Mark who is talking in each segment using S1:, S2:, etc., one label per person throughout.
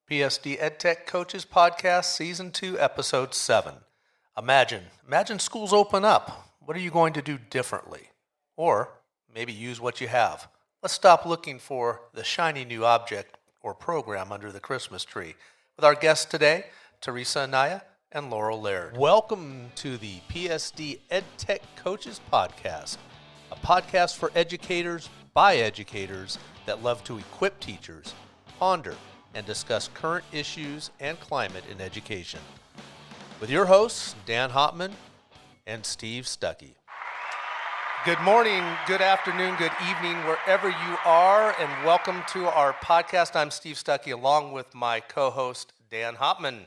S1: PSD EdTech Coaches Podcast, Season 2, Episode 7. Imagine schools open up. What are you going to do differently? Or maybe use what you have. Let's stop looking for the shiny new object or program under the Christmas tree. With our guests today, Teresa, Anaya, and Laurel, Laird. Welcome to the PSD EdTech Coaches Podcast, a podcast for educators by educators that love to equip teachers, ponder, and discuss current issues and climate in education. With your hosts, Dan Hopman and Steve Stuckey. Good morning, good afternoon, good evening, wherever you are, and welcome to our podcast. I'm Steve Stuckey, along with my co-host, Dan Hopman.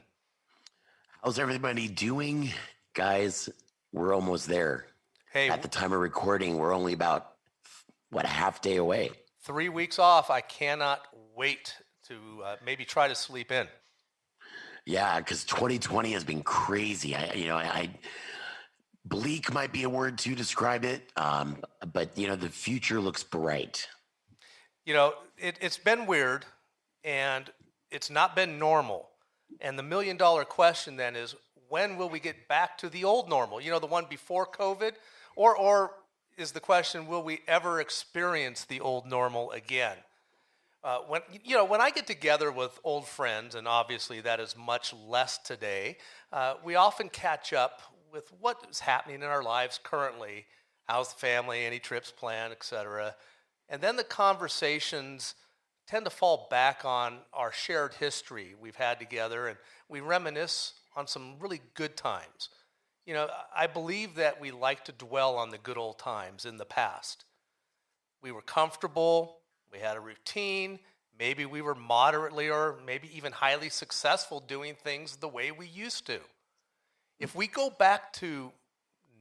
S2: How's everybody doing? Guys, we're almost there.
S1: Hey,
S2: at the time of recording, we're only about, a half day away.
S1: 3 weeks off. I cannot wait to maybe try to sleep in.
S2: Yeah, because 2020 has been crazy. Bleak might be a word to describe it, but the future looks bright.
S1: It's been weird, and it's not been normal. And the million-dollar question then is, when will we get back to the old normal? The one before COVID, or is the question, will we ever experience the old normal again? When I get together with old friends, and obviously that is much less today, we often catch up with what is happening in our lives currently. How's the family, any trips planned, etc. And then the conversations tend to fall back on our shared history we've had together, and we reminisce on some really good times. I believe that we like to dwell on the good old times in the past. We were comfortable. We had a routine. Maybe we were moderately or maybe even highly successful doing things the way we used to. If we go back to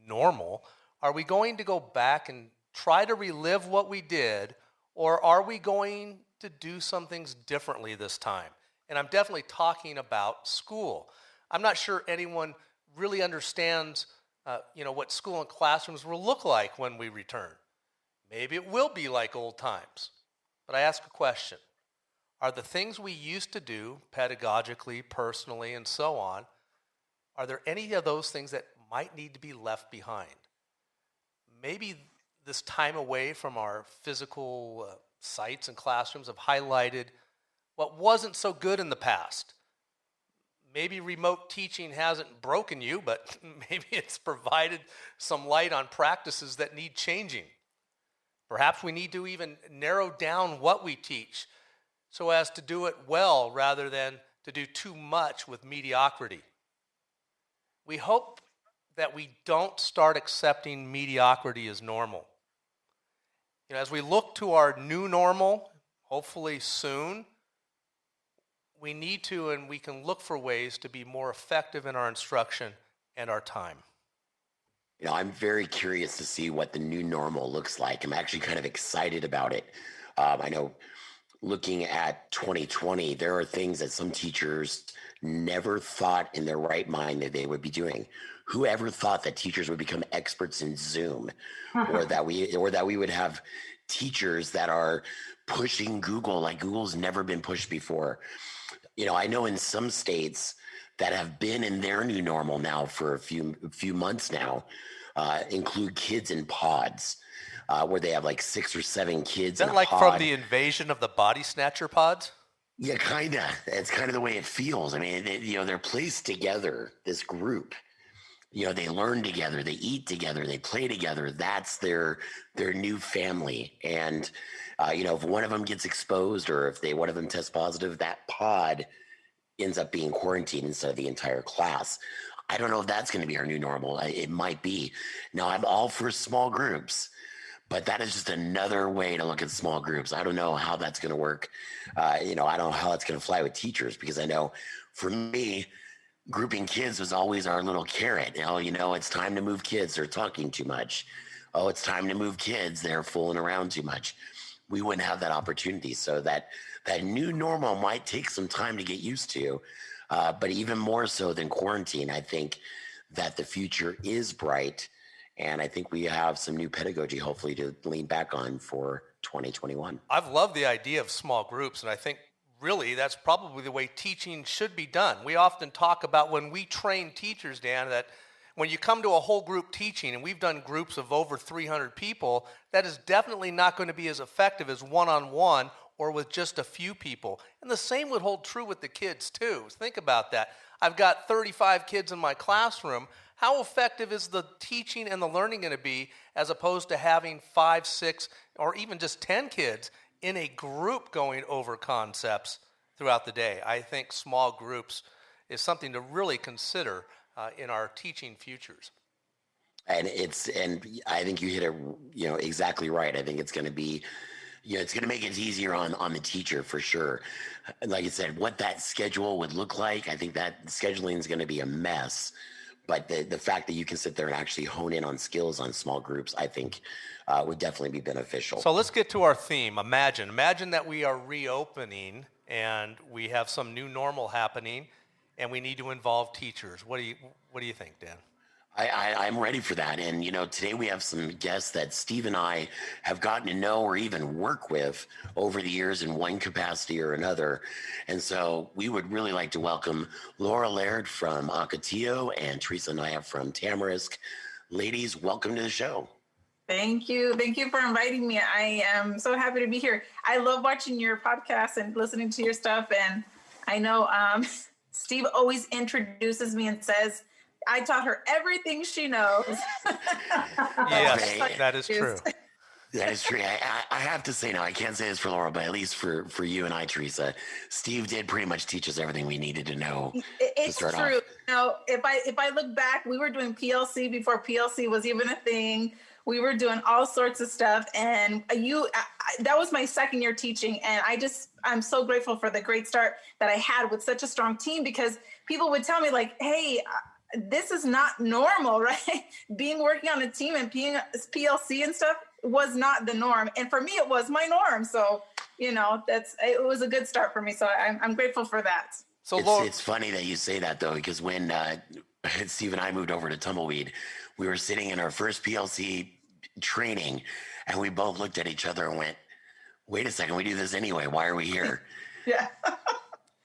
S1: normal, are we going to go back and try to relive what we did, or are we going to do some things differently this time? And I'm definitely talking about school. I'm not sure anyone really understands what school and classrooms will look like when we return. Maybe it will be like old times. But I ask a question. Are the things we used to do pedagogically, personally, and so on, are there any of those things that might need to be left behind? Maybe this time away from our physical sites and classrooms have highlighted what wasn't so good in the past. Maybe remote teaching hasn't broken you, but maybe it's provided some light on practices that need changing. Perhaps we need to even narrow down what we teach so as to do it well rather than to do too much with mediocrity. We hope that we don't start accepting mediocrity as normal. As we look to our new normal, hopefully soon, we need to and we can look for ways to be more effective in our instruction and our time.
S2: I'm very curious to see what the new normal looks like. I'm actually kind of excited about it. I know looking at 2020, there are things that some teachers never thought in their right mind that they would be doing. Whoever thought that teachers would become experts in Zoom, or that we would have teachers that are pushing Google like Google's never been pushed before. I know in some states that have been in their new normal now for a few months now, include kids in pods, where they have like 6 or 7 kids.
S1: Is that like from the invasion of the body snatcher pods?
S2: Yeah, kind of. It's kind of the way it feels. I mean, they're placed together, this group. They learn together, they eat together, they play together. That's their new family. And if one of them gets exposed, or if one of them tests positive, that pod ends up being quarantined instead of the entire class. I don't know if that's going to be our new normal. It might be. Now, I'm all for small groups, but that is just another way to look at small groups. I don't know how that's going to work. I don't know how it's going to fly with teachers, because I know for me, grouping kids was always our little carrot. It's time to move kids. They're talking too much. Oh, it's time to move kids. They're fooling around too much. We wouldn't have that opportunity. So that new normal might take some time to get used to. But even more so than quarantine, I think that the future is bright. And I think we have some new pedagogy, hopefully, to lean back on for 2021.
S1: I've loved the idea of small groups. And I think really, that's probably the way teaching should be done. We often talk about when we train teachers, Dan, that when you come to a whole group teaching, and we've done groups of over 300 people, that is definitely not going to be as effective as one-on-one or with just a few people. And the same would hold true with the kids too. Think about that. I've got 35 kids in my classroom. How effective is the teaching and the learning going to be as opposed to having 5, 6, or even just 10 kids in a group going over concepts throughout the day? I think small groups is something to really consider in our teaching futures.
S2: And I think you hit it, exactly right. I think it's going to be, it's going to make it easier on the teacher for sure. Like I said, what that schedule would look like, I think that scheduling is going to be a mess. But the fact that you can sit there and actually hone in on skills on small groups, I think would definitely be beneficial.
S1: So let's get to our theme. Imagine that we are reopening and we have some new normal happening, and we need to involve teachers. What do you think, Dan?
S2: I'm ready for that. And, today we have some guests that Steve and I have gotten to know or even work with over the years in one capacity or another. And so we would really like to welcome Laurel Laird from Ocotillo and Teresa Anaya from Tamarisk. Ladies, welcome to the show.
S3: Thank you. Thank you for inviting me. I am so happy to be here. I love watching your podcast and listening to your stuff. And I know Steve always introduces me and says, I taught her everything she knows.
S1: Yes, that is true.
S2: That is true. I have to say now, I can't say this for Laura, but at least for you and I, Teresa, Steve did pretty much teach us everything we needed to know.
S3: It's true. If I look back, we were doing PLC before PLC was even a thing. We were doing all sorts of stuff, and that was my second year teaching, and I'm so grateful for the great start that I had with such a strong team, because people would tell me like, hey, this is not normal, right? Working on a team and being PLC and stuff was not the norm. And for me, it was my norm. So, it was a good start for me. So I'm grateful for that.
S2: So it's funny that you say that though, because when Steve and I moved over to Tumbleweed, we were sitting in our first PLC training and we both looked at each other and went, wait a second, we do this anyway. Why are we here?
S3: Yeah.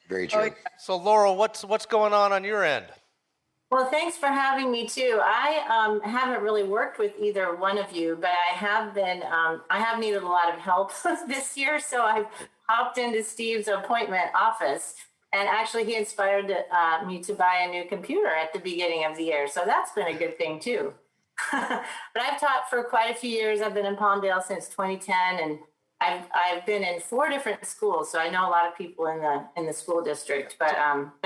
S2: Very true.
S3: Oh, yeah.
S1: So Laurel, what's going on your end?
S4: Well, thanks for having me too. I haven't really worked with either one of you, but I have needed a lot of help this year. So I've hopped into Steve's appointment office, and actually he inspired me to buy a new computer at the beginning of the year. So that's been a good thing too. But I've taught for quite a few years. I've been in Palmdale since 2010, and I've been in 4 different schools, so I know a lot of people in the school district. But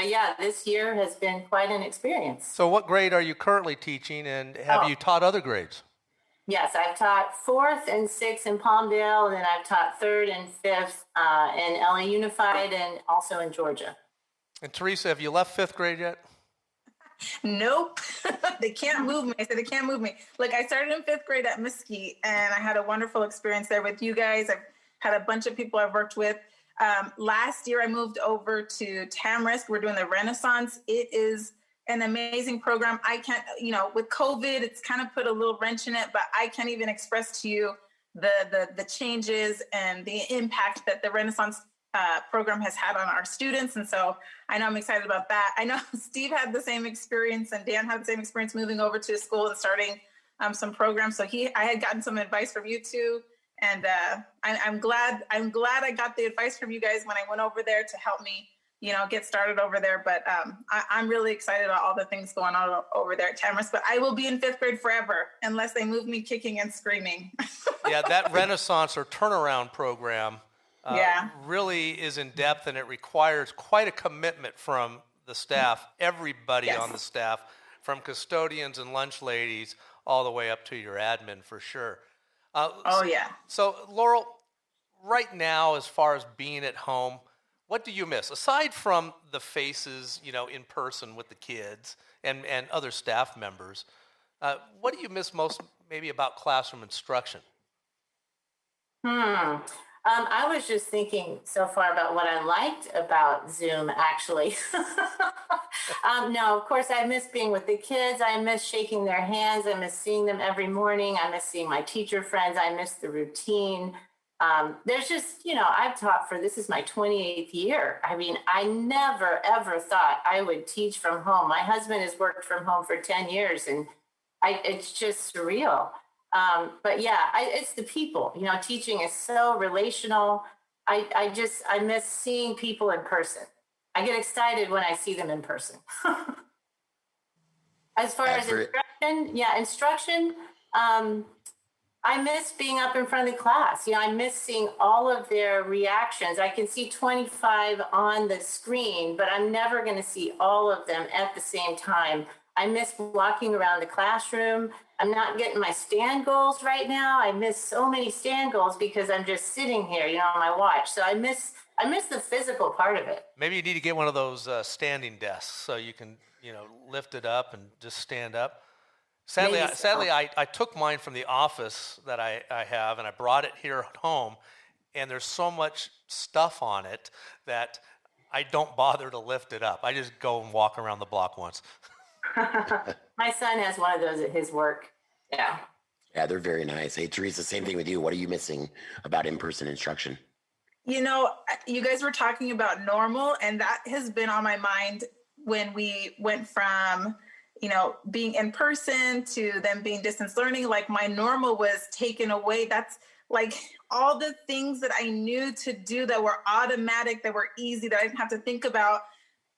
S4: yeah, this year has been quite an experience. So
S1: what grade are you currently teaching, and have you taught other grades?
S4: Yes, I've taught 4th and 6th in Palmdale, and then I've taught 3rd and 5th in LA Unified and also in Georgia.
S1: And Teresa, have you left 5th grade yet?
S3: Nope. They can't move me. I said, they can't move me. Like, I started in 5th grade at Mesquite, and I had a wonderful experience there with you guys. I've had a bunch of people I've worked with. Last year, I moved over to Tamarisk. We're doing the Renaissance. It is an amazing program. I can't, with COVID, it's kind of put a little wrench in it, but I can't even express to you the changes and the impact that the Renaissance program has had on our students. And so I know I'm excited about that. I know Steve had the same experience, and Dan had the same experience moving over to school and starting some programs. So I had gotten some advice from you too. And I'm glad I got the advice from you guys when I went over there to help me, get started over there. But I'm really excited about all the things going on over there at Tamarisk. But I will be in 5th grade forever unless they move me kicking and screaming.
S1: Yeah, that Renaissance or turnaround program really is in depth, and it requires quite a commitment from the staff, everybody on the staff, from custodians and lunch ladies all the way up to your admin for sure. So Laurel, right now, as far as being at home, what do you miss? Aside from the faces, in person with the kids and other staff members, what do you miss most maybe about classroom instruction?
S4: I was just thinking so far about what I liked about Zoom, actually. No, of course, I miss being with the kids. I miss shaking their hands. I miss seeing them every morning. I miss seeing my teacher friends. I miss the routine. There's just, I've taught this is my 28th year. I mean, I never, ever thought I would teach from home. My husband has worked from home for 10 years and it's just surreal. But yeah, it's the people, teaching is so relational. I miss seeing people in person. I get excited when I see them in person. As far as instruction, I miss being up in front of the class. I miss seeing all of their reactions. I can see 25 on the screen, but I'm never going to see all of them at the same time. I miss walking around the classroom. I'm not getting my stand goals right now. I miss so many stand goals because I'm just sitting here, on my watch. So I miss the physical part of it.
S1: Maybe you need to get one of those standing desks so you can, lift it up and just stand up. Sadly, I took mine from the office that I have, and I brought it here at home, and there's so much stuff on it that I don't bother to lift it up. I just go and walk around the block once.
S4: My son has one of those at his work. Yeah.
S2: Yeah, they're very nice. Hey, Teresa, same thing with you. What are you missing about in-person instruction?
S3: You guys were talking about normal, and that has been on my mind when we went from being in person to them being distance learning. Like, my normal was taken away. That's like all the things that I knew to do that were automatic, that were easy, that I didn't have to think about.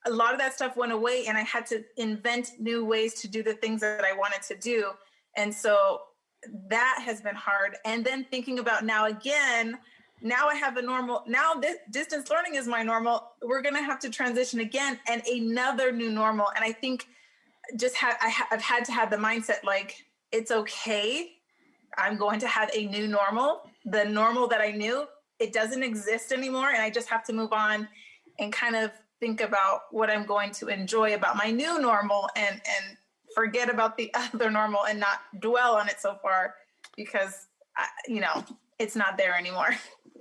S3: A lot of that stuff went away, and I had to invent new ways to do the things that I wanted to do. And so that has been hard. And then thinking about now I have a normal. Now this distance learning is my normal. We're going to have to transition again and another new normal. And I think I've had to have the mindset, like, it's okay. I'm going to have a new normal. The normal that I knew, it doesn't exist anymore. And I just have to move on and kind of think about what I'm going to enjoy about my new normal and forget about the other normal and not dwell on it so far because, it's not there anymore.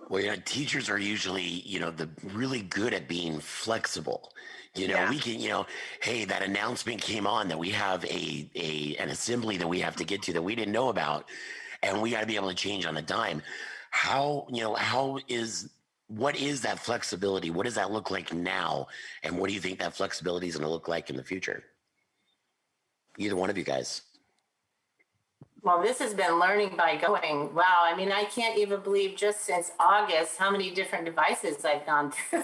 S2: Well, teachers are usually, the really good at being flexible. We can, hey, that announcement came on that we have an assembly that we have to get to that we didn't know about, and we got to be able to change on the dime. What is that flexibility? What does that look like now? And what do you think that flexibility is going to look like in the future? Either one of you guys.
S4: Well, this has been learning by going. Wow. I mean, I can't even believe just since August how many different devices I've gone through,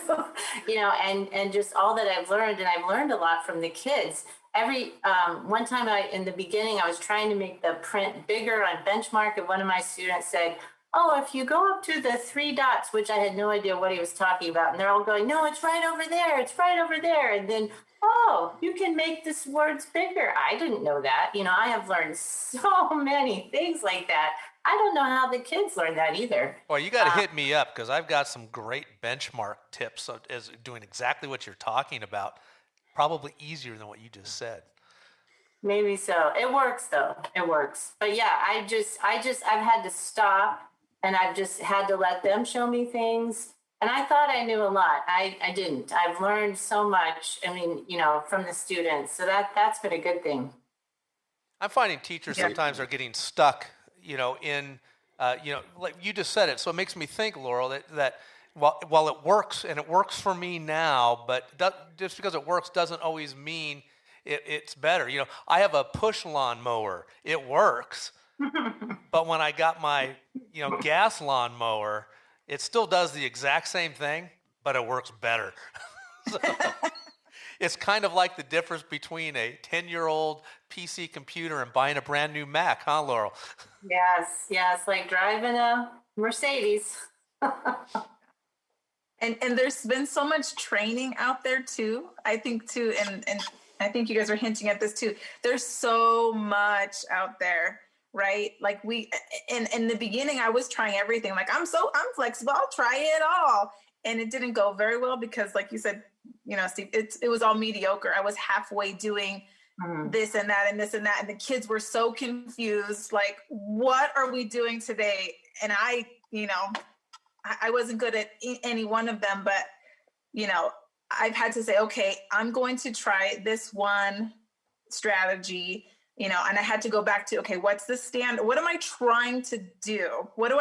S4: and just all that I've learned. And I've learned a lot from the kids. One time in the beginning, I was trying to make the print bigger on benchmark, and one of my students said, "Oh, if you go up to the 3 dots," which I had no idea what he was talking about. And they're all going, "No, it's right over there. It's right over there." And then, "Oh, you can make this words bigger." I didn't know that. I have learned so many things like that. I don't know how the kids learn that either.
S1: Well, you got to hit me up because I've got some great benchmark tips as doing exactly what you're talking about. Probably easier than what you just said.
S4: Maybe so. It works though. It works. But yeah, I've had to stop, and I've just had to let them show me things. And I thought I knew a lot. I didn't. I've learned so much, from the students. So that's been a good thing.
S1: I'm finding teachers sometimes are getting stuck, in, like you just said it. So it makes me think, Laurel, that while it works, and it works for me now, but just because it works doesn't always mean it's better. I have a push lawn mower. It works. But when I got my, gas lawn mower, it still does the exact same thing, but it works better. So, it's kind of like the difference between a 10-year-old PC computer and buying a brand new Mac, huh, Laurel?
S4: Yes, like driving a Mercedes.
S3: And there's been so much training out there too, I think too, and I think you guys are hinting at this too. There's so much out there, right? Like in the beginning, I was trying everything. Like, I'm flexible, I'll try it all. And it didn't go very well because, like you said, Steve, it was all mediocre. I was halfway doing this and that and this and that. And the kids were so confused. Like, what are we doing today? And I wasn't good at any one of them, but, I've had to say, okay, I'm going to try this one strategy you know, and I had to go back to, okay, what's the standard? What am I trying to do? What do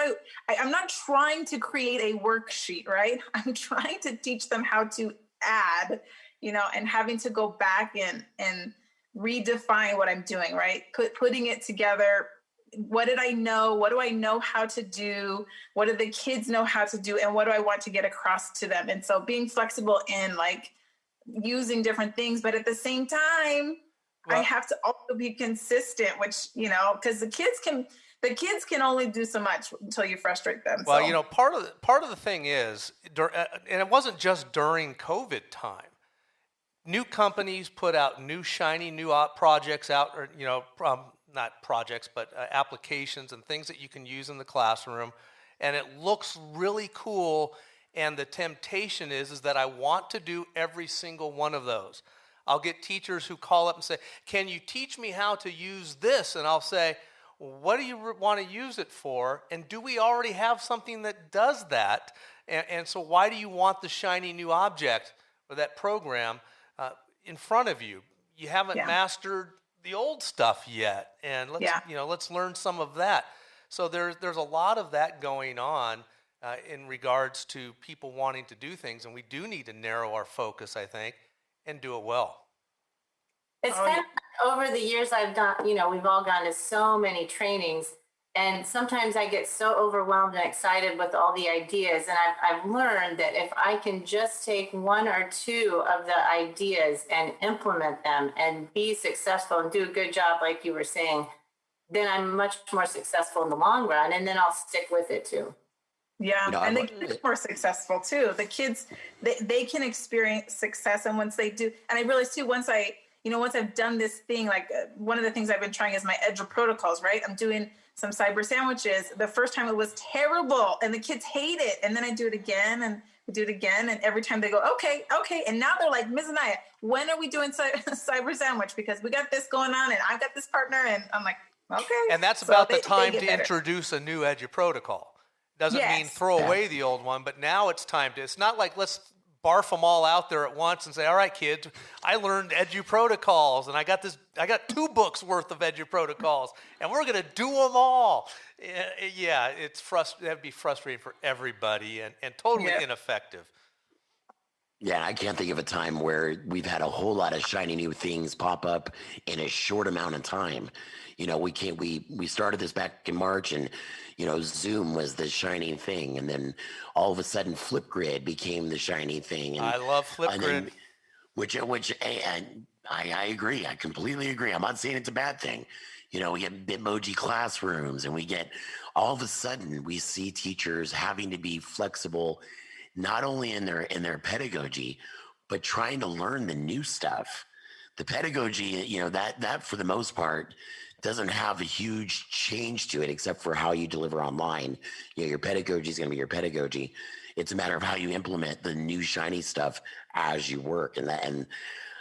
S3: I'm not trying to create a worksheet, right? I'm trying to teach them how to add, you know, and having to go back and redefine what I'm doing, right? Putting it together. What did I know? What do I know how to do? What do the kids know how to do? And what do I want to get across to them? And so being flexible in like using different things, but at the same time, I have to also be consistent, which, you know, because the kids can only do so much until you frustrate them.
S1: Well,
S3: so.
S1: you know, part of the thing is, and it wasn't just during COVID time. New companies put out new shiny new projects out, or you know, not projects, but applications and things that you can use in the classroom, and it looks really cool. And the temptation is that I want to do every single one of those. I'll get teachers who call up and say, "Can you teach me how to use this?" And I'll say, "What do you want to use it for? And do we already have something that does that? And so why do you want the shiny new object or that program in front of you? You haven't mastered the old stuff yet, and let's learn some of that." So there's a lot of that going on in regards to people wanting to do things, and we do need to narrow our focus, I think, and do it well.
S4: It's kind of over the years I've done, you know, we've all gone to so many trainings, and sometimes I get so overwhelmed and excited with all the ideas. And I've learned that if I can just take one or two of the ideas and implement them and be successful and do a good job, like you were saying, then I'm much more successful in the long run, and then I'll stick with it too.
S3: Yeah, and the kids are more successful too. The kids, they can experience success, and once they do, and I realized too, once I've done this thing, like one of the things I've been trying is my EdTech protocols, right? I'm doing some cyber sandwiches. The first time it was terrible, and the kids hate it, and then I do it again, and do it again, and every time they go, okay, and now they're like, "Ms. Anaya, when are we doing cyber sandwich? Because we got this going on, and I've got this partner," and I'm like, okay.
S1: And that's about the time to introduce a new EdTech protocol. Doesn't mean throw away the old one, but now it's time to. It's not like let's barf them all out there at once and say, "All right, kids, I learned EdTech protocols, and I got 2 books worth of EdTech protocols, and we're going to do them all." Yeah, that'd be frustrating for everybody and totally ineffective.
S2: Yeah, I can't think of a time where we've had a whole lot of shiny new things pop up in a short amount of time. You know, we started this back in March, and you know, Zoom was the shining thing, and then all of a sudden Flipgrid became the shiny thing. And
S1: I love Flipgrid.
S2: And I agree. I completely agree. I'm not saying it's a bad thing. You know, we get Bitmoji classrooms, and we get all of a sudden we see teachers having to be flexible, not only in their pedagogy, but trying to learn the new stuff. The pedagogy, you know, that for the most part doesn't have a huge change to it, except for how you deliver online. You know, your pedagogy is going to be your pedagogy. It's a matter of how you implement the new shiny stuff as you work. And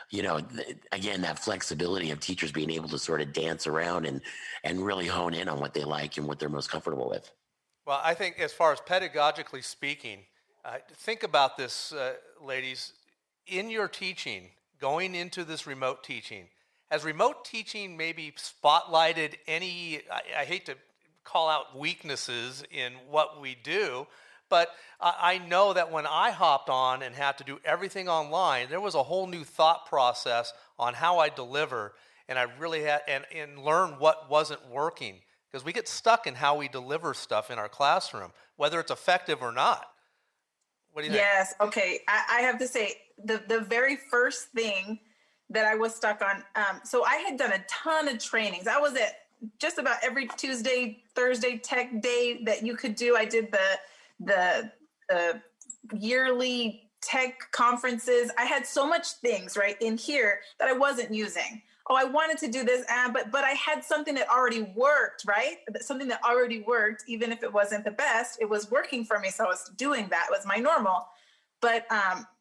S2: you know, again, that flexibility of teachers being able to sort of dance around and really hone in on what they like and what they're most comfortable with.
S1: Well, I think as far as pedagogically speaking, think about this, ladies. In your teaching, going into this remote teaching, has remote teaching maybe spotlighted any, I hate to call out weaknesses in what we do, but I know that when I hopped on and had to do everything online, there was a whole new thought process on how I deliver, and I really had, and learn what wasn't working, because we get stuck in how we deliver stuff in our classroom, whether it's effective or not. What do you think?
S3: Yes, okay. I have to say, the very first thing that I was stuck on. So I had done a ton of trainings. I was at just about every Tuesday, Thursday tech day that you could do. I did the yearly tech conferences. I had so much things right in here that I wasn't using. Oh, I wanted to do this, but I had something that already worked, right? Something that already worked, even if it wasn't the best, it was working for me. So I was doing that. It was my normal. But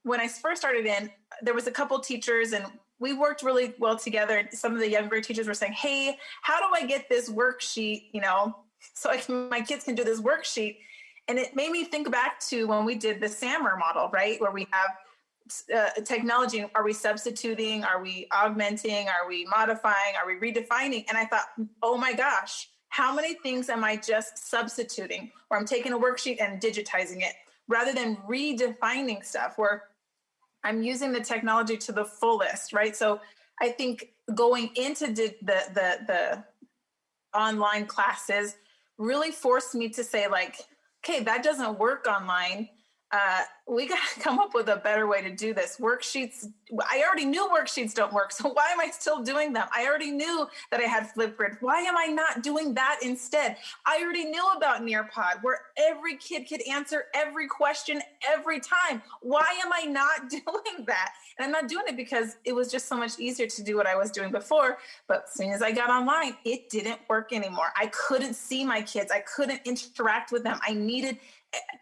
S3: when I first started in, there was a couple teachers, and we worked really well together. Some of the younger teachers were saying, "Hey, how do I get this worksheet, you know, so my kids can do this worksheet?" And it made me think back to when we did the SAMR model, right? Where we have technology, are we substituting? Are we augmenting? Are we modifying? Are we redefining? And I thought, oh my gosh, how many things am I just substituting? Or I'm taking a worksheet and digitizing it rather than redefining stuff where I'm using the technology to the fullest, right? So I think going into the online classes really forced me to say, like, okay, that doesn't work online. We got to come up with a better way to do this. Worksheets, I already knew worksheets don't work. So why am I still doing them? I already knew that I had Flipgrid. Why am I not doing that instead? I already knew about Nearpod, where every kid could answer every question every time. Why am I not doing that? And I'm not doing it because it was just so much easier to do what I was doing before. But as soon as I got online, it didn't work anymore. I couldn't see my kids. I couldn't interact with them. I needed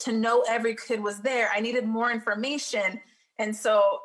S3: to know every kid was there. I needed more information. And so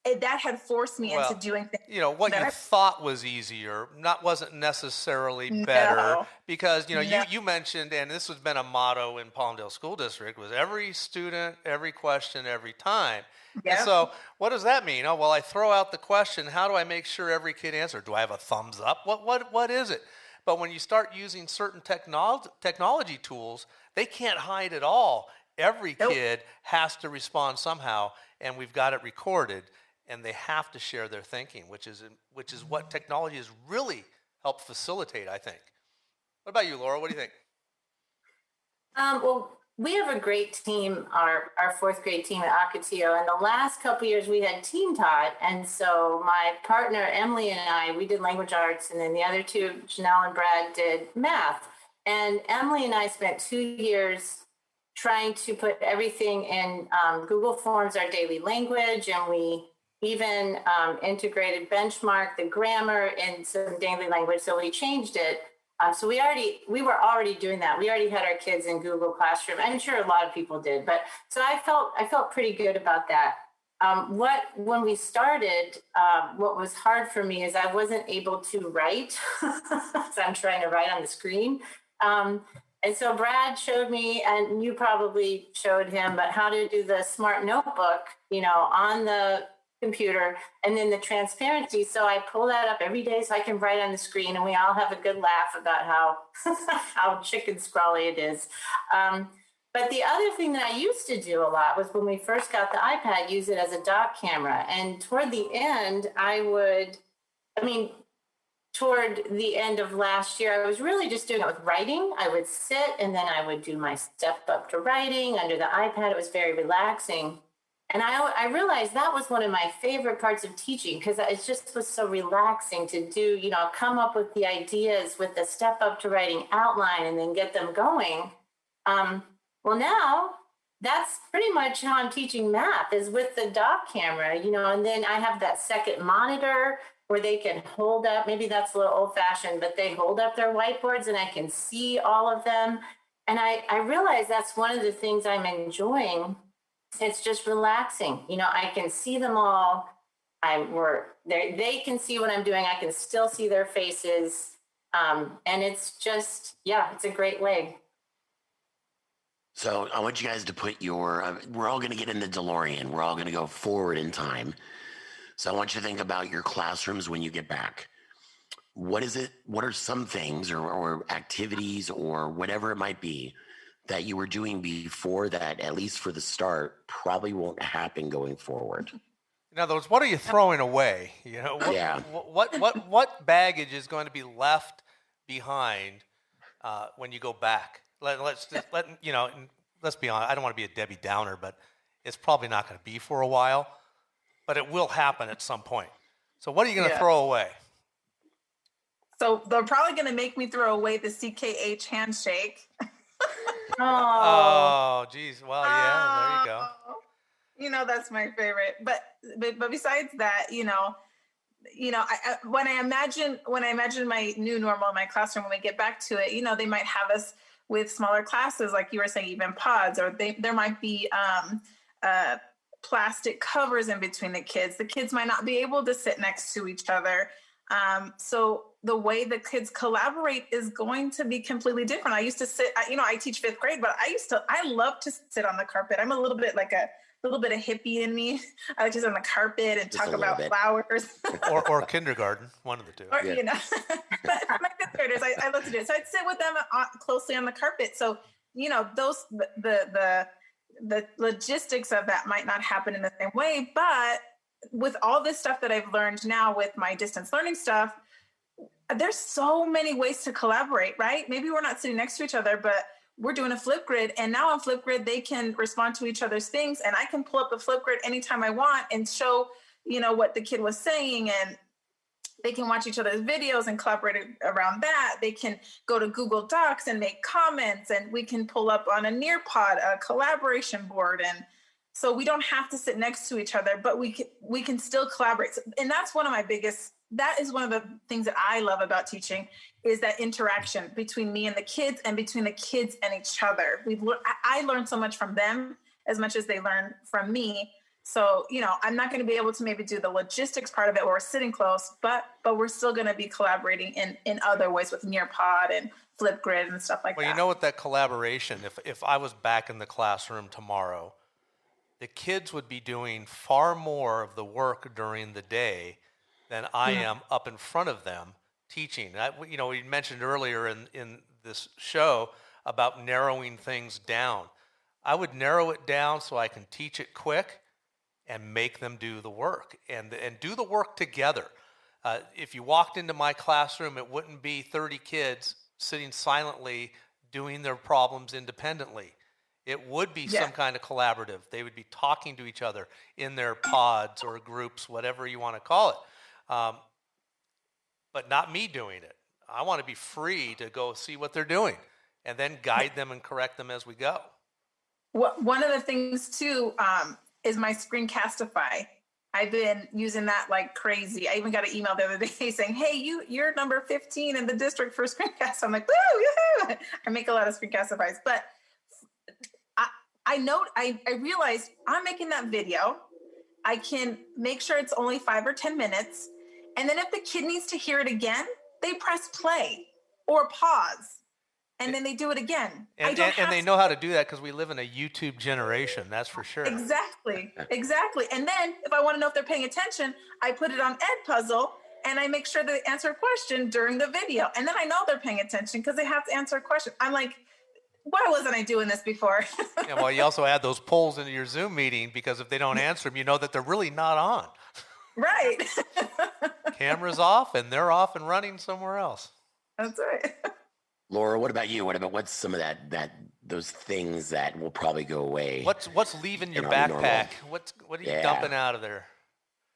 S3: that had forced me into doing things.
S1: You know, what you thought was easier wasn't necessarily better, because, you know, you mentioned, and this has been a motto in Palmdale School District, was every student, every question, every time. Yep. And so what does that mean? Oh, well, I throw out the question. How do I make sure every kid answers? Do I have a thumbs up? What is it? But when you start using certain technology tools, they can't hide it all. Every kid has to respond somehow, and we've got it recorded, and they have to share their thinking, which is what technology has really helped facilitate, I think. What about you, Laurel? What do you think?
S4: Well, we have a great team, our fourth grade team at Ocotillo. And the last couple of years we had team taught. And so my partner, Emily, and I, we did language arts. And then the other two, Janelle and Brad, did math. And Emily and I spent 2 years trying to put everything in Google Forms, our daily language. And we even integrated benchmark the grammar in some daily language. So we changed it. So we were already doing that. We already had our kids in Google Classroom. I'm sure a lot of people did, but so I felt pretty good about that. When we started, what was hard for me is I wasn't able to write. So I'm trying to write on the screen. And so Brad showed me, and you probably showed him, but how to do the smart notebook, you know, on the computer, and then the transparency. So I pull that up every day so I can write on the screen, and we all have a good laugh about how chicken scrawly it is. But the other thing that I used to do a lot was when we first got the iPad, use it as a doc camera. And toward the end, toward the end of last year, I was really just doing it with writing. I would sit and then I would do my step up to writing under the iPad. It was very relaxing. And I realized that was one of my favorite parts of teaching, because it just was so relaxing to do, you know, come up with the ideas with the step up to writing outline and then get them going. Well, now that's pretty much how I'm teaching math, is with the doc camera, you know, and then I have that second monitor where they can hold up, maybe that's a little old fashioned, but they hold up their whiteboards and I can see all of them. And I realize that's one of the things I'm enjoying. It's just relaxing. You know, I can see them all. They can see what I'm doing. I can still see their faces. And it's just, it's a great way.
S2: So I want you guys to put we're all going to get in the DeLorean. We're all going to go forward in time. So I want you to think about your classrooms when you get back. What is it? What are some things or activities or whatever it might be that you were doing before that, at least for the start, probably won't happen going forward?
S1: In other words, what are you throwing away? You know, what baggage is going to be left behind when you go back? Let's be honest. I don't want to be a Debbie Downer, but it's probably not going to be for a while, but it will happen at some point. So what are you going to throw away?
S3: So they're probably going to make me throw away the CKH handshake.
S4: Oh,
S1: geez. Well, yeah, there you go.
S3: You know, that's my favorite. But besides that, when I imagine my new normal in my classroom, when we get back to it, you know, they might have us with smaller classes, like you were saying, even pods, or there might be plastic covers in between the kids. The kids might not be able to sit next to each other. So the way the kids collaborate is going to be completely different. I used to sit, I teach fifth grade, but I love to sit on the carpet. I'm a little bit like little bit of hippie in me. I like to sit on the carpet and
S2: Just a
S3: talk
S2: little
S3: about
S2: bit.
S3: flowers.
S1: Or kindergarten, one of the two.
S3: Or,
S2: Yeah.
S3: you know, but my fifth graders, I love to do it. So I'd sit with them closely on the carpet. So, you know, the logistics of that might not happen in the same way, but with all this stuff that I've learned now with my distance learning stuff, there's so many ways to collaborate, right? Maybe we're not sitting next to each other, but we're doing a Flipgrid, and now on Flipgrid, they can respond to each other's things, and I can pull up a Flipgrid anytime I want and show, you know, what the kid was saying, and they can watch each other's videos and collaborate around that. They can go to Google Docs and make comments, and we can pull up on a Nearpod, a collaboration board. And so we don't have to sit next to each other, but we can still collaborate. And that's one of my biggest, that is one of the things that I love about teaching, is that interaction between me and the kids, and between the kids and each other. I learn so much from them as much as they learn from me. So, you know, I'm not going to be able to maybe do the logistics part of it where we're sitting close, but we're still going to be collaborating in other ways with Nearpod and Flipgrid and stuff like that.
S1: Well, you know what, that collaboration, if I was back in the classroom tomorrow, the kids would be doing far more of the work during the day than I am up in front of them teaching. You know, we mentioned earlier in this show about narrowing things down. I would narrow it down so I can teach it quick and make them do the work, and do the work together. If you walked into my classroom, it wouldn't be 30 kids sitting silently doing their problems independently. It would be some kind of collaborative. They would be talking to each other in their pods or groups, whatever you want to call it. But not me doing it. I want to be free to go see what they're doing and then guide them and correct them as we go.
S3: One of the things too, is my Screencastify. I've been using that like crazy. I even got an email the other day saying, hey, you're number 15 in the district for Screencast. I'm like, woo, yoo-hoo. I make a lot of Screencastifys, but I realized I'm making that video. I can make sure it's only 5 or 10 minutes. And then if the kid needs to hear it again, they press play or pause. And then they do it again.
S1: And they know how to do that because we live in a YouTube generation, that's for sure.
S3: Exactly. And then if I want to know if they're paying attention, I put it on Edpuzzle and I make sure they answer a question during the video. And then I know they're paying attention because they have to answer a question. I'm like, why wasn't I doing this before?
S1: Yeah, well, you also add those polls into your Zoom meeting because if they don't answer them, you know that they're really not on.
S3: Right.
S1: Camera's off and they're off and running somewhere else.
S3: That's right.
S2: Laura, what about you? What's some of those things that will probably go away?
S1: What's leaving your
S2: in our new
S1: backpack?
S2: normal?
S1: What are you dumping out of there?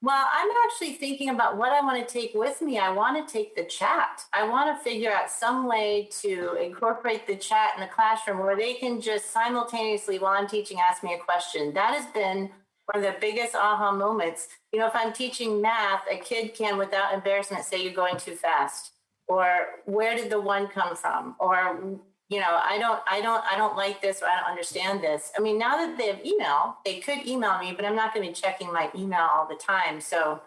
S4: Well, I'm actually thinking about what I want to take with me. I want to take the chat. I want to figure out some way to incorporate the chat in the classroom where they can just simultaneously, while I'm teaching, ask me a question. That has been one of the biggest aha moments. You know, if I'm teaching math, a kid can, without embarrassment, say you're going too fast, or where did the one come from, or, you know, I don't like this, or I don't understand this. I mean, now that they have email, they could email me, but I'm not going to be checking my email all the time. So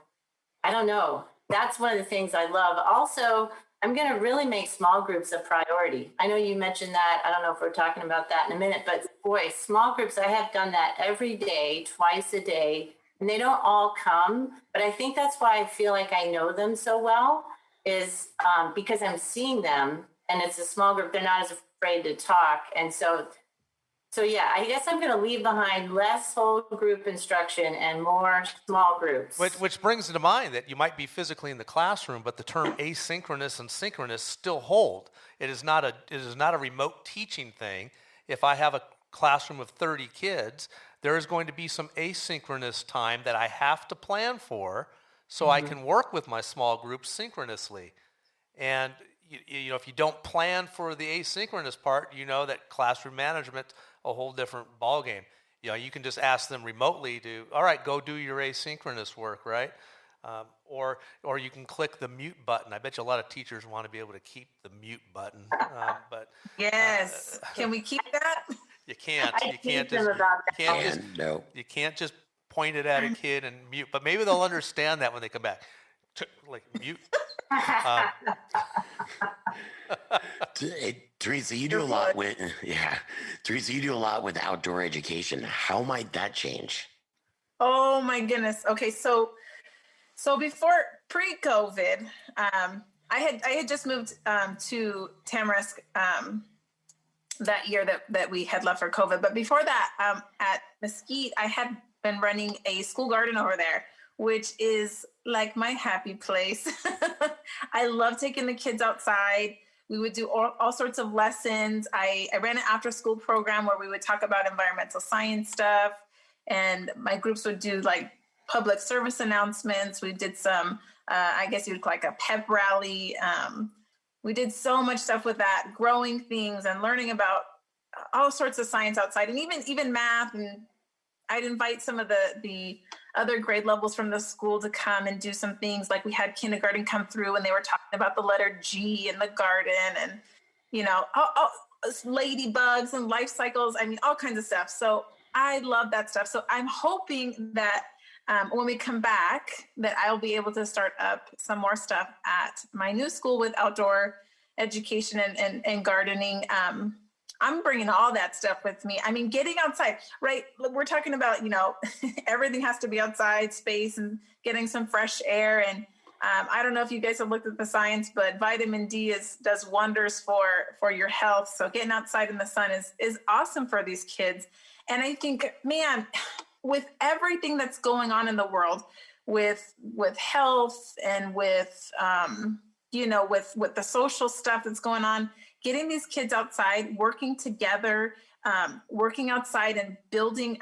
S4: I don't know. That's one of the things I love. Also, I'm going to really make small groups a priority. I know you mentioned that. I don't know if we're talking about that in a minute, but boy, small groups, I have done that every day, twice a day, and they don't all come, but I think that's why I feel like I know them so well, is because I'm seeing them, and it's a small group. They're not as afraid to talk. And so yeah, I guess I'm going to leave behind less whole group instruction and more small groups.
S1: Which brings to mind that you might be physically in the classroom, but the term asynchronous and synchronous still hold. It is not a remote teaching thing. If I have a classroom of 30 kids, there is going to be some asynchronous time that I have to plan for so I can work with my small groups synchronously. And you know, if you don't plan for the asynchronous part, you know that classroom management a whole different ballgame. You know, you can just ask them remotely to, all right, go do your asynchronous work, right? Or you can click the mute button. I bet you a lot of teachers want to be able to keep the mute button, but
S3: Yes. Can we keep that?
S1: you can't.
S4: I
S1: You can't
S4: teach them
S1: just.
S4: about
S1: You can't just.
S2: And no.
S1: You can't just point it at a kid and mute. But maybe they'll understand that when they come back. Like mute.
S2: Teresa, you do a lot with Teresa, you do a lot with outdoor education. How might that change?
S3: Oh my goodness. Okay, so before pre-COVID, I had just moved to Tamarisk that year that we had left for COVID. But before that, at Mesquite, I had been running a school garden over there, which is like my happy place. I love taking the kids outside. We would do all sorts of lessons. I ran an after school program where we would talk about environmental science stuff, and my groups would do like public service announcements. We did some, I guess you'd like a pep rally. We did so much stuff with that, growing things and learning about all sorts of science outside, and even math. And I'd invite some of the other grade levels from the school to come and do some things. Like we had kindergarten come through and they were talking about the letter G in the garden, and all ladybugs and life cycles. I mean, all kinds of stuff. So I love that stuff. So I'm hoping that when we come back, that I'll be able to start up some more stuff at my new school with outdoor education and gardening. I'm bringing all that stuff with me. I mean, getting outside, right? We're talking about, everything has to be outside space and getting some fresh air. And I don't know if you guys have looked at the science, but vitamin D does wonders for your health. So getting outside in the sun is awesome for these kids. And I think, man, with everything that's going on in the world, with health and with with the social stuff that's going on, getting these kids outside, working together, working outside and building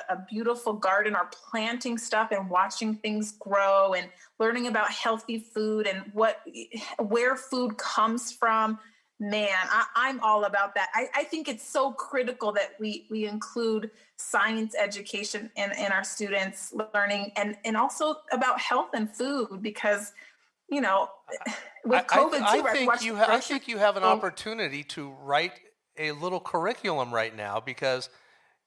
S3: a beautiful garden or planting stuff and watching things grow and learning about healthy food and where food comes from. Man, I'm all about that. I think it's so critical that we include science education in our students' learning, and also about health and food, because with COVID
S1: I
S3: too, right?
S1: I think you have an opportunity to write a little curriculum right now, because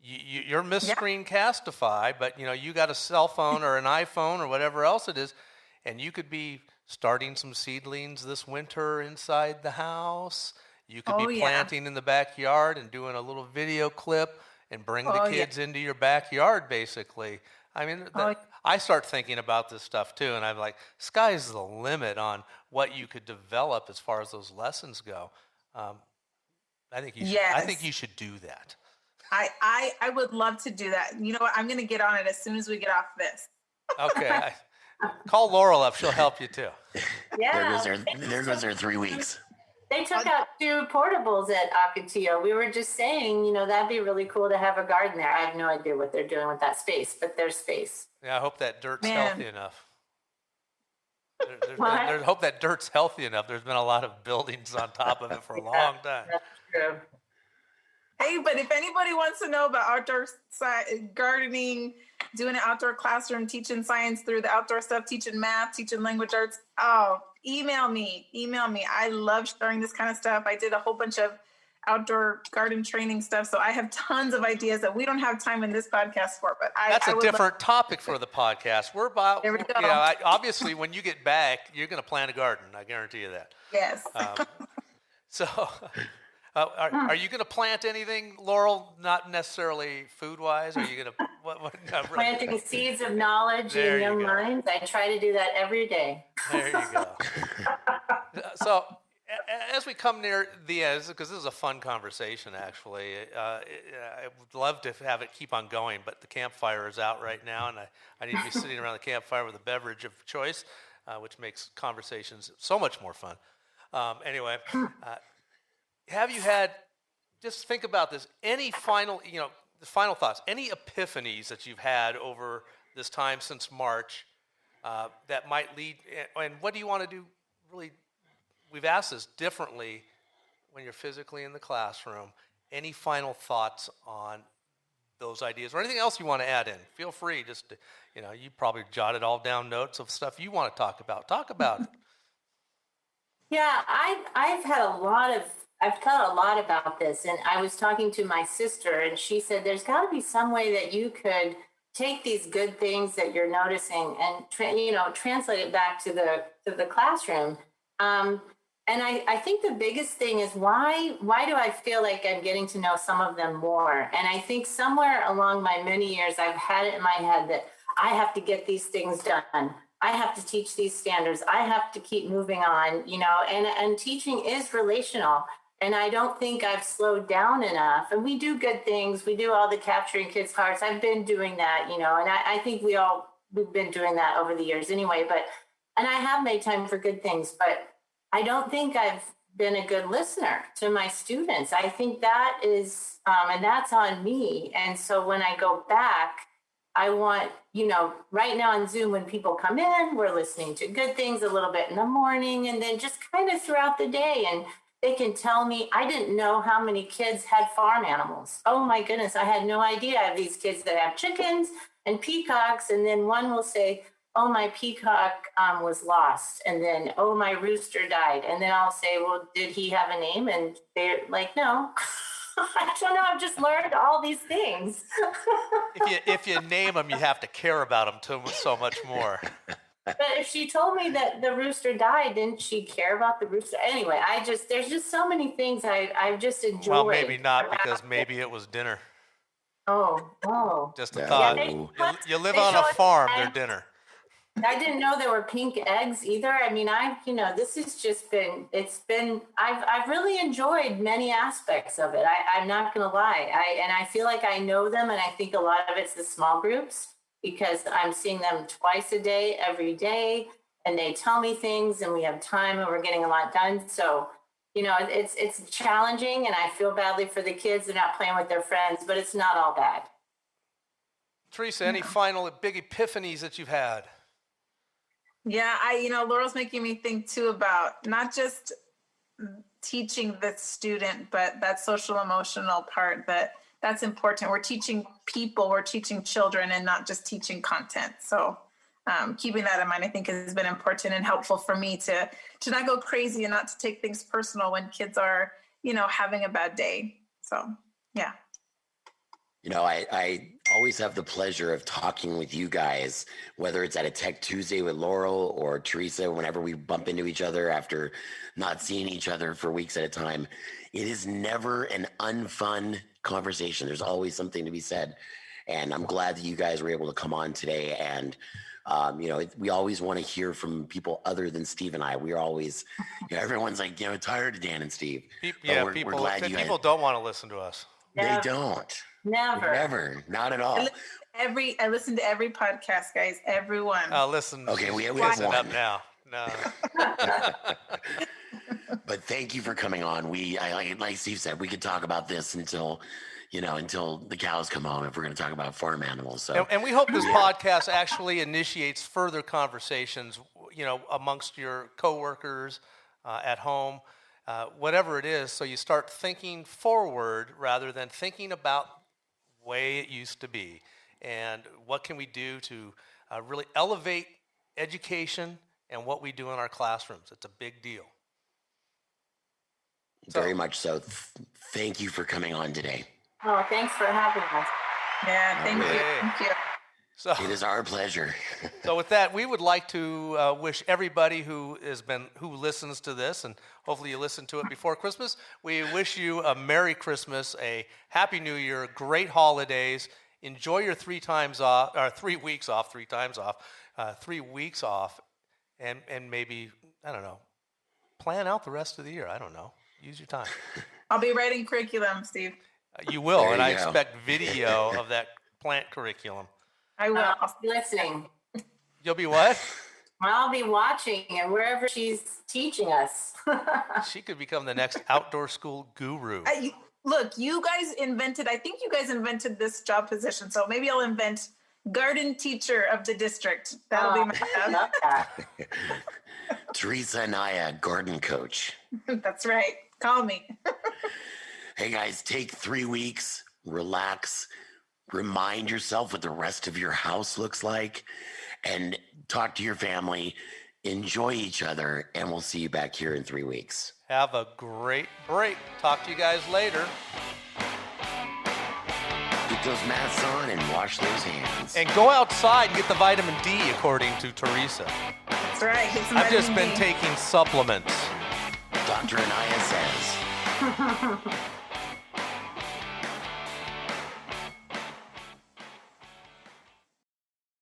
S1: you're Miss
S3: Yeah.
S1: Screencastify, but you got a cell phone or an iPhone or whatever else it is, and you could be starting some seedlings this winter inside the house. You could
S3: Oh
S1: be
S3: yeah.
S1: planting in the backyard and doing a little video clip and bring the
S3: Oh yeah.
S1: kids into your backyard, basically. I mean,
S3: Oh,
S1: I start thinking about this stuff too, and I'm like, sky's the limit on what you could develop as far as those lessons go. Um, I think you should. I think
S3: yes.
S1: you should do that.
S3: I would love to do that. You know what? I'm going to get on it as soon as we get off this.
S1: Okay, call Laurel up; she'll help you too.
S4: Yeah.
S2: There goes our 3 weeks.
S4: They took out 2 portables at Ocotillo. We were just saying, that'd be really cool to have a garden there. I have no idea what they're doing with that space, but there's space.
S1: Yeah, I hope that dirt's
S3: Man.
S1: healthy enough.
S4: What?
S1: I hope that dirt's healthy enough. There's been a lot of buildings on top of it for a long time.
S4: That's true.
S3: Hey, but if anybody wants to know about outdoor gardening, doing an outdoor classroom, teaching science through the outdoor stuff, teaching math, teaching language arts, email me. I love sharing this kind of stuff. I did a whole bunch of outdoor garden training stuff, so I have tons of ideas that we don't have time in this podcast for. But
S1: That's
S3: I
S1: a
S3: would
S1: different topic for the podcast. We're about,
S3: There we go.
S1: obviously, when you get back, you're going to plant a garden. I guarantee you that.
S3: Yes.
S1: So, are you going to plant anything, Laurel? Not necessarily food-wise. Are you going to not really?
S4: Planting seeds of knowledge
S1: There
S4: in
S1: you
S4: young
S1: go.
S4: minds. I try to do that every day.
S1: There you go. So, as we come near the end, because this is a fun conversation, actually, I would love to have it keep on going, but the campfire is out right now, and I need to be sitting around the campfire with a beverage of choice, which makes conversations so much more fun. Anyway, have you had, just think about this, any final, the final thoughts, any epiphanies that you've had over this time since March that might lead, and what do you want to do really? We've asked this differently when you're physically in the classroom. Any final thoughts on those ideas or anything else you want to add in? Feel free. Just to, you probably jotted all down notes of stuff you want to talk about. Talk about it.
S4: Yeah, I've thought a lot about this, and I was talking to my sister, and she said there's got to be some way that you could take these good things that you're noticing and translate it back to the classroom. And I think the biggest thing is why do I feel like I'm getting to know some of them more? And I think somewhere along my many years, I've had it in my head that I have to get these things done. I have to teach these standards. I have to keep moving on, and teaching is relational. And I don't think I've slowed down enough. And we do good things. We do all the capturing kids' hearts. I've been doing that, and I think we've been doing that over the years anyway, and I have made time for good things, but I don't think I've been a good listener to my students. I think that is, and that's on me. And so when I go back, I want, right now on Zoom, when people come in, we're listening to good things a little bit in the morning and then just kind of throughout the day. And they can tell me, I didn't know how many kids had farm animals. Oh my goodness, I had no idea. I have these kids that have chickens and peacocks. And then one will say, oh, my peacock was lost. And then, oh, my rooster died. And then I'll say, well, did he have a name? And they're like, no. I don't know. I've just learned all these things.
S1: If you name them, you have to care about them so much more.
S4: But if she told me that the rooster died, didn't she care about the rooster? Anyway, there's just so many things I've just enjoyed.
S1: Well, maybe not, because maybe it was dinner.
S4: Oh.
S1: Just a thought. You live on a farm, they're dinner.
S4: I didn't know there were pink eggs either. I mean, this has just been, I've really enjoyed many aspects of it. I'm not going to lie. I feel like I know them. And I think a lot of it's the small groups because I'm seeing them twice a day, every day. And they tell me things and we have time and we're getting a lot done. So, it's challenging and I feel badly for the kids. They're not playing with their friends, but it's not all bad.
S1: Teresa, any final big epiphanies that you've had?
S3: Yeah, Laurel's making me think too about not just teaching the student, but that social emotional part that's important. We're teaching people, we're teaching children and not just teaching content. So keeping that in mind, I think has been important and helpful for me to not go crazy and not to take things personal when kids are, having a bad day. So, yeah.
S2: I always have the pleasure of talking with you guys, whether it's at a Tech Tuesday with Laurel or Teresa, whenever we bump into each other after not seeing each other for weeks at a time. It is never an unfun conversation. There's always something to be said. And I'm glad that you guys were able to come on today. And, we always want to hear from people other than Steve and I. We're always, everyone's like, tired of Dan and Steve.
S1: People don't want to listen to us.
S2: They don't. Never. Not at all.
S3: I listen to every podcast, guys. Everyone.
S1: Listen.
S2: Okay, we have
S1: listen
S2: one.
S1: Up now. No.
S2: But thank you for coming on. Like Steve said, we could talk about this until the cows come home if we're going to talk about farm animals. So,
S1: and we hope this podcast actually initiates further conversations, amongst your coworkers, at home, whatever it is. So you start thinking forward rather than thinking about the way it used to be. And what can we do to really elevate education and what we do in our classrooms? It's a big deal.
S2: Very much so. Thank you for coming on today.
S4: Oh, thanks for having us.
S3: Yeah, thank you. Thank you.
S2: So, it is our pleasure.
S1: So with that, we would like to wish everybody who listens to this, and hopefully you listen to it before Christmas, we wish you a Merry Christmas, a Happy New Year, great holidays. Enjoy your 3 weeks off, and maybe, I don't know, plan out the rest of the year. I don't know. Use your time.
S3: I'll be writing curriculum, Steve.
S1: You will, and I expect video of that plant curriculum.
S3: I will.
S4: I'll be listening.
S1: You'll be what?
S4: I'll be watching and wherever she's teaching us.
S1: She could become the next outdoor school guru.
S3: Look, I think you guys invented this job position, so maybe I'll invent garden teacher of the district. That'll be my job.
S2: Teresa Anaya, garden coach.
S3: That's right. Call me.
S2: Hey guys, take 3 weeks, relax, remind yourself what the rest of your house looks like, and talk to your family, enjoy each other, and we'll see you back here in 3 weeks.
S1: Have a great break. Talk to you guys later.
S2: Get those masks on and wash those hands.
S1: And go outside and get the vitamin D, according to Teresa.
S3: That's right.
S1: I've just been taking supplements.
S2: Dr. Anaya says.